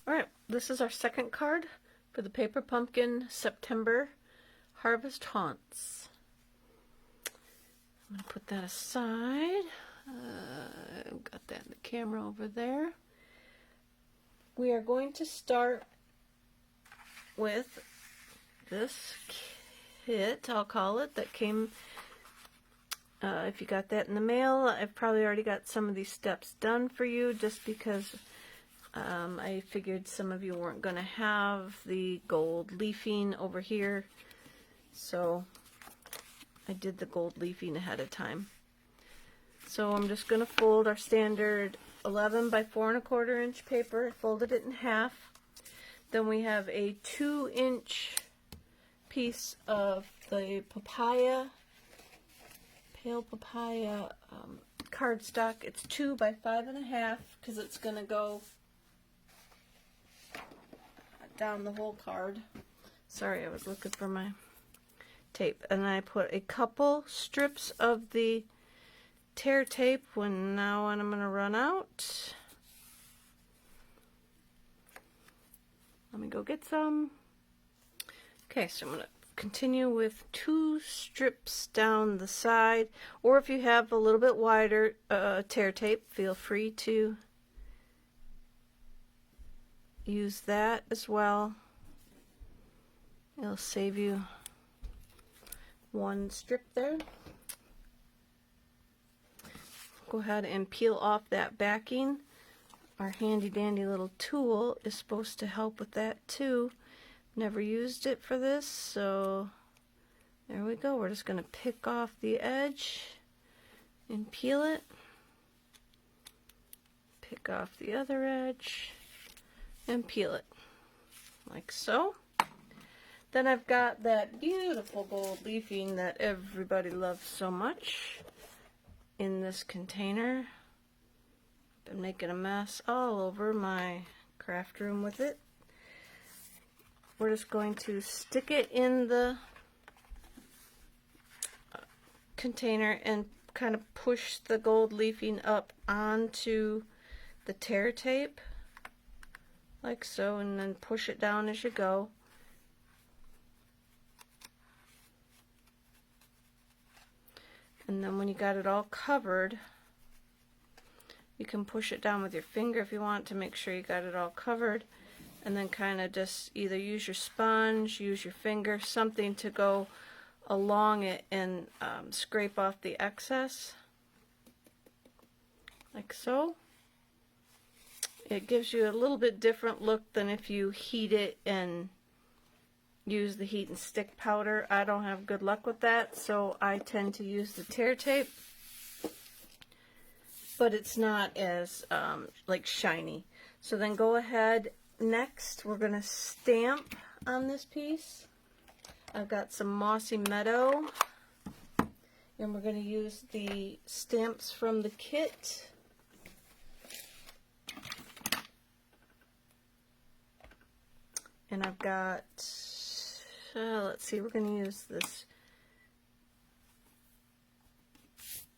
Alright, this is our second card for the Paper Pumpkin September Harvest Haunts. I'm going to put that aside. I've got that in the camera over there. We are going to start with this kit, I'll call it, that came, if you got that in the mail. I've probably already got some of these steps done for you just because I figured some of you weren't going to have the gold leafing over here, so I did the gold leafing ahead of time. So I'm just going to fold our standard 11 by 4 1/4 inch paper, folded it in half. Then we have a 2-inch piece of the pale papaya cardstock. It's 2 by 5 1/2 because it's going to go down the whole card. Sorry, I was looking for my tape. And I put a couple strips of the tear tape when I'm going to run out. Let me go get some. Okay, so I'm going to continue with 2 strips down the side, or if you have a little bit wider tear tape, feel free to use that as well. It'll save you 1 strip there. Go ahead and peel off that backing. Our handy dandy little tool is supposed to help with that too. Never used it for this, so there we go. We're just going to pick off the edge and peel it. Pick off the other edge and peel it like so. Then I've got that beautiful gold leafing that everybody loves so much in this container. I've been making a mess all over my craft room with it. We're just going to stick it in the container and kind of push the gold leafing up onto the tear tape like so, and then push it down as you go. And then when you got it all covered, you can push it down with your finger if you want to make sure you got it all covered, and then kind of just either use your sponge, use your finger, something to go along it and scrape off the excess like so. It gives you a little bit different look than if you heat it and use the heat and stick powder. I don't have good luck with that, so I tend to use the tear tape, but it's not as like shiny. So then go ahead. Next, we're going to stamp on this piece. I've got some Mossy Meadow, and we're going to use the stamps from the kit. And I've got, let's see, we're going to use this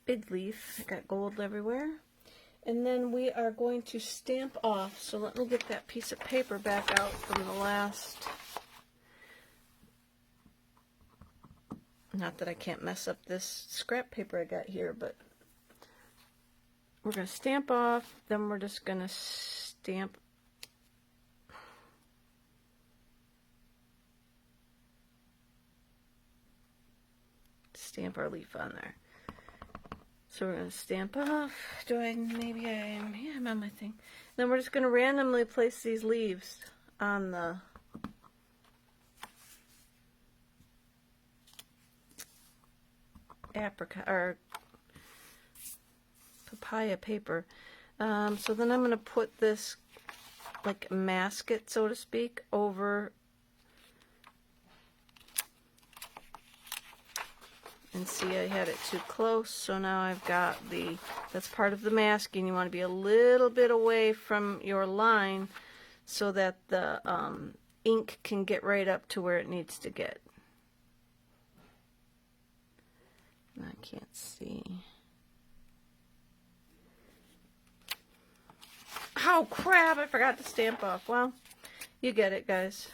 big leaf. I got gold everywhere. And then we are going to stamp off. So let me get that piece of paper back out from the last. Not that I can't mess up this scrap paper I got here, but we're going to stamp off. Then we're just going to stamp our leaf on there. So we're going to stamp off. I'm on my thing. Then we're just going to randomly place these leaves on the apricot or papaya paper. So then I'm going to put this, like, mask it, so to speak, over. And see, I had it too close, so now I've got that's part of the masking. You want to be a little bit away from your line so that the ink can get right up to where it needs to get. I can't see. Oh crap, I forgot to stamp off. Well, you get it, guys.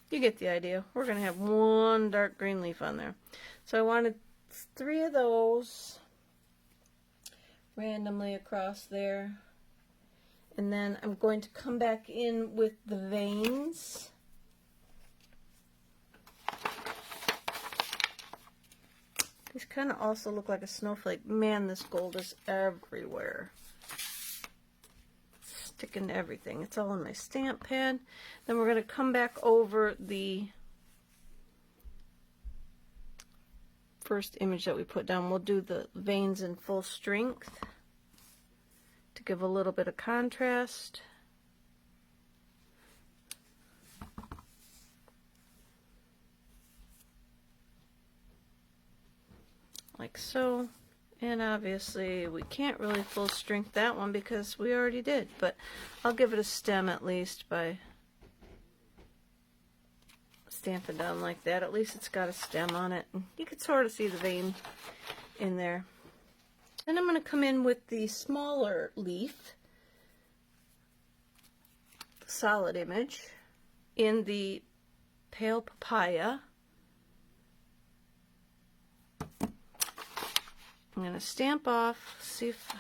You get the idea. We're going to have one dark green leaf on there. So I wanted 3 of those randomly across there. And then I'm going to come back in with the veins. These kind of also look like a snowflake. Man, this gold is everywhere. Sticking to everything. It's all in my stamp pad. Then we're going to come back over the first image that we put down. We'll do the veins in full strength to give a little bit of contrast. Like so. And obviously we can't really full strength that one because we already did, but I'll give it a stem at least by stamping down like that. At least it's got a stem on it. And you can sort of see the vein in there. Then I'm going to come in with the smaller leaf, the solid image, in the pale papaya. I'm going to stamp off, see if,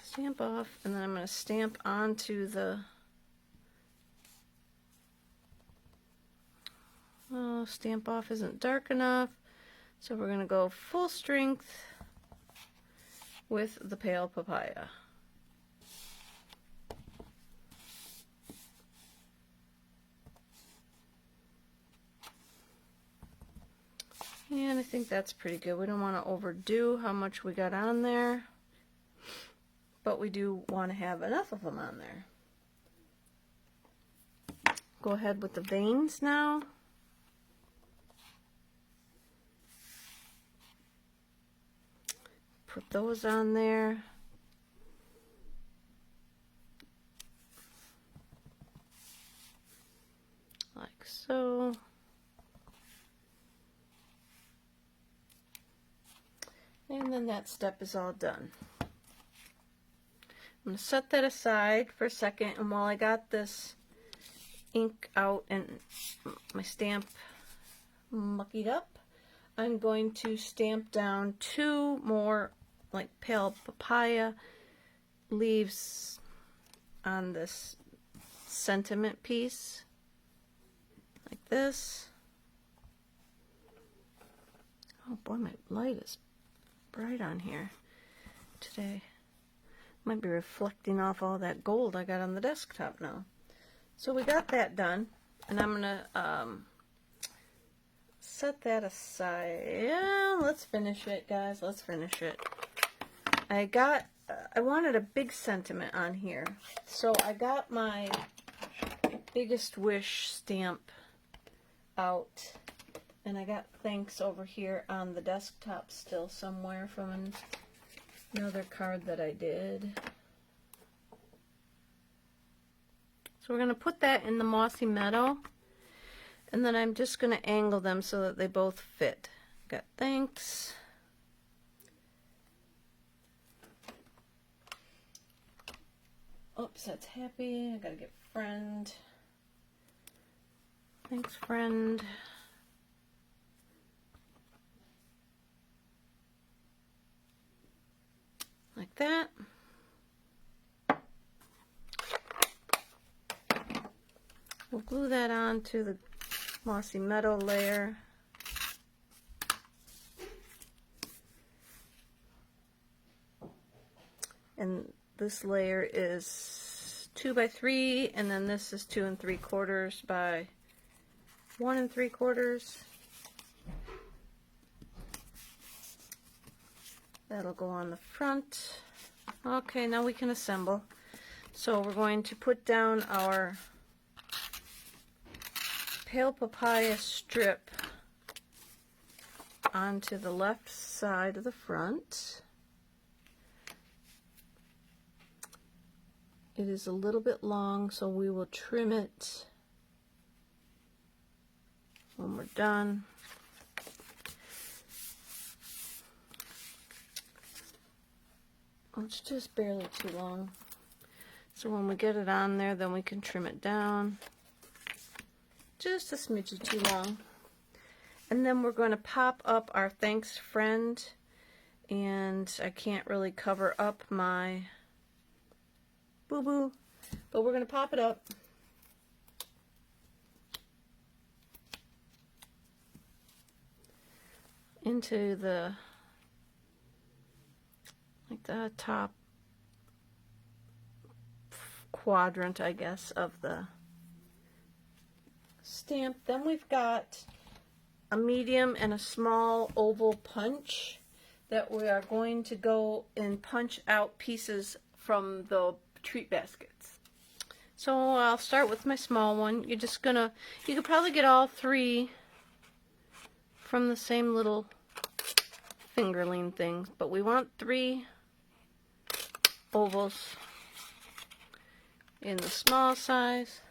stamp off, and then I'm going to stamp onto the, oh, stamp off isn't dark enough, so we're going to go full strength with the pale papaya. And I think that's pretty good. We don't want to overdo how much we got on there, but we do want to have enough of them on there. Go ahead with the veins now. Put those on there. Like so. And then that step is all done. I'm going to set that aside for a second, and while I got this ink out and my stamp muckied up, I'm going to stamp down 2 more like pale papaya leaves on this sentiment piece, like this. Oh boy, my light is bright on here today. Might be reflecting off all that gold I got on the desktop now. So we got that done, and I'm gonna set that aside. Yeah, let's finish it, guys. Let's finish it. I wanted a big sentiment on here, so I got my biggest wish stamp out. And I got thanks over here on the desktop still somewhere from another card that I did. So we're going to put that in the mossy meadow. And then I'm just going to angle them so that they both fit. Got thanks. Oops, that's happy. I got to get friend. Thanks, friend. Like that. We'll glue that on to the mossy meadow layer. And this layer is 2 by 3, and then this is 2 3/4 by 1 3/4. That'll go on the front. Okay, now we can assemble. So we're going to put down our pale papaya strip onto the left side of the front. It is a little bit long, so we will trim it when we're done. It's just barely too long. So when we get it on there, then we can trim it down. Just a smidge too long. And then we're going to pop up our thanks friend. And I can't really cover up my boo-boo, but we're going to pop it up. Into the, like the top quadrant, I guess, of the stamp. Then we've got a medium and a small oval punch that we are going to go and punch out pieces from the treat baskets. So I'll start with my small one. You're just gonna, you could probably get all three from the same little fingerling things, but we want 3 ovals in the small size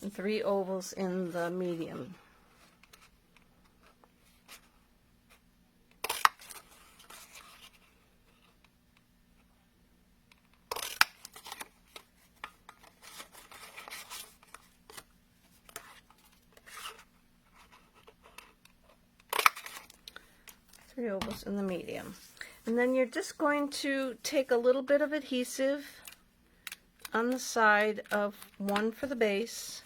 and 3 ovals in the medium. Ovals in the medium. And then you're just going to take a little bit of adhesive on the side of one for the base,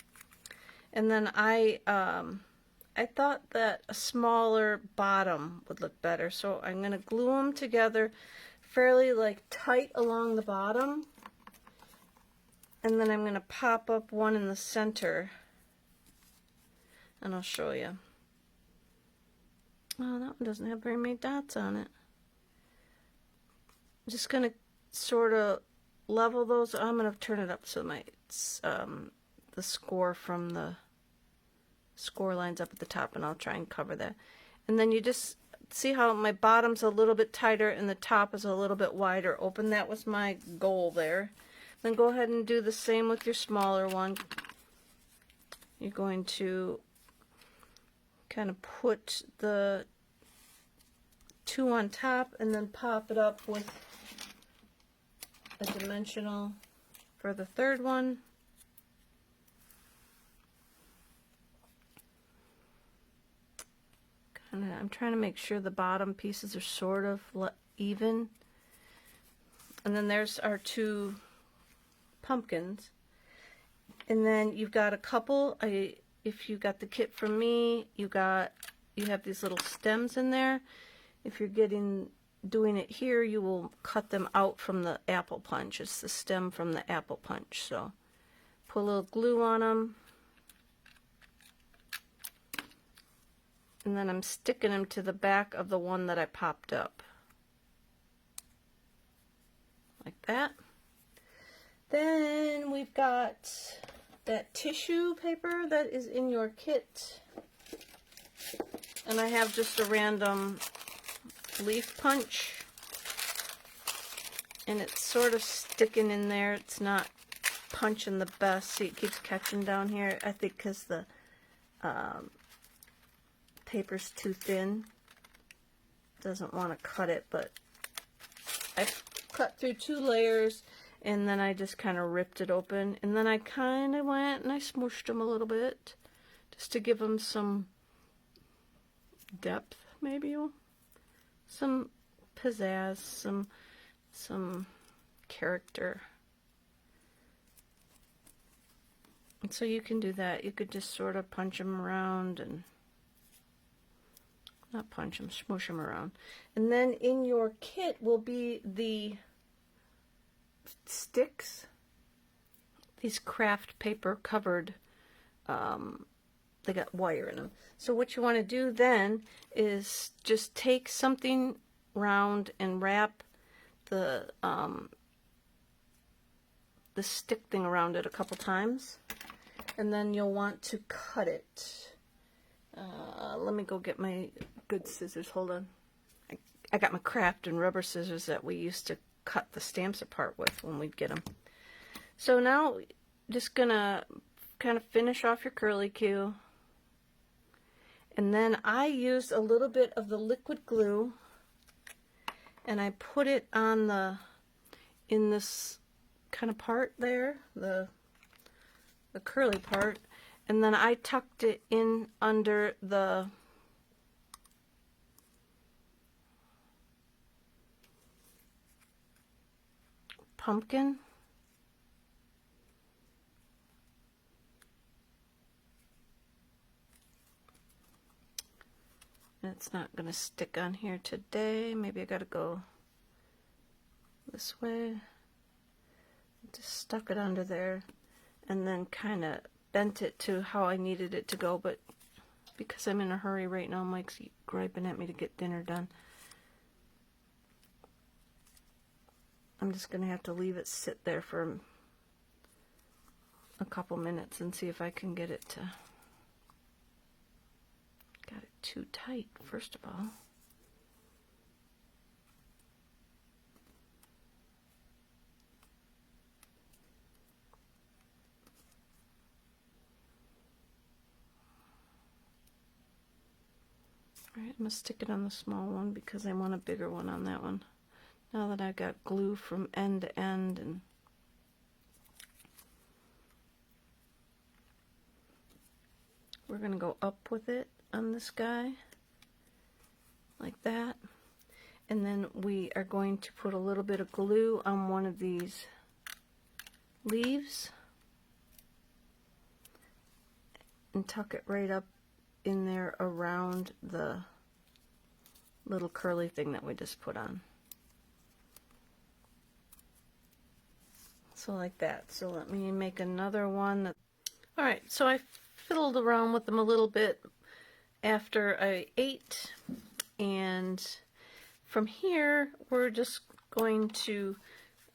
and then I thought that a smaller bottom would look better, so I'm going to glue them together fairly like tight along the bottom, and then I'm going to pop up one in the center, and I'll show you. Oh, that one doesn't have very many dots on it. I'm just going to sort of level those. I'm going to turn it up so my the score from the score lines up at the top, and I'll try and cover that. And then you just see how my bottom's a little bit tighter and the top is a little bit wider open. That was my goal there. Then go ahead and do the same with your smaller one. You're going to kind of put the 2 on top and then pop it up with a dimensional for the 3rd one. I'm trying to make sure the bottom pieces are sort of even. And then there's our 2 pumpkins. And then you've got a couple, if you got the kit from me, you have these little stems in there. If you're doing it here, you will cut them out from the apple punch. It's the stem from the apple punch. So put a little glue on them. And then I'm sticking them to the back of the one that I popped up. Like that. Then we've got that tissue paper that is in your kit. And I have just a random leaf punch. And it's sort of sticking in there. It's not punching the best. See, it keeps catching down here. I think because the paper's too thin. Doesn't want to cut it, but I cut through 2 layers and then I just kind of ripped it open, and then I kind of went and I smooshed them a little bit just to give them some depth, maybe some pizzazz, some character. And so you can do that. You could just sort of punch them around, and not punch them, smoosh them around. And then in your kit will be the sticks, these craft paper covered, they got wire in them. So what you want to do then is just take something round and wrap the stick thing around it a couple times, and then you'll want to cut it. Let me go get my good scissors. Hold on. I got my craft and rubber scissors that we used to cut the stamps apart with when we'd get them. So now, just gonna kind of finish off your curly Q. And then I used a little bit of the liquid glue and I put it on in this kind of part there, the curly part, and then I tucked it in under the pumpkin. It's not going to stick on here today. Maybe I got to go this way. Just stuck it under there and then kind of bent it to how I needed it to go, but because I'm in a hurry right now, Mike's griping at me to get dinner done. I'm just going to have to leave it sit there for a couple minutes and see if I can get it to... Got it too tight, first of all. Alright, I'm going to stick it on the small one because I want a bigger one on that one. Now that I've got glue from end to end, and we're going to go up with it on this guy, like that. And then we are going to put a little bit of glue on one of these leaves and tuck it right up in there around the little curly thing that we just put on. So like that. So let me make another one. Alright, so I fiddled around with them a little bit after I ate, and from here we're just going to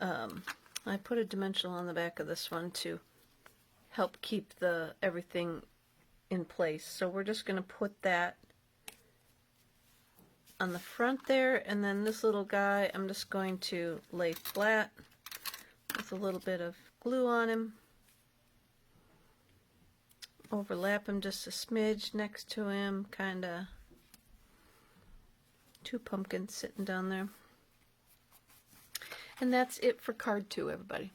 I put a dimensional on the back of this one to help keep everything in place. So we're just going to put that on the front there, and then this little guy I'm just going to lay flat with a little bit of glue on him. Overlap him just a smidge next to him, kind of. Two pumpkins sitting down there. And that's it for card 2, everybody.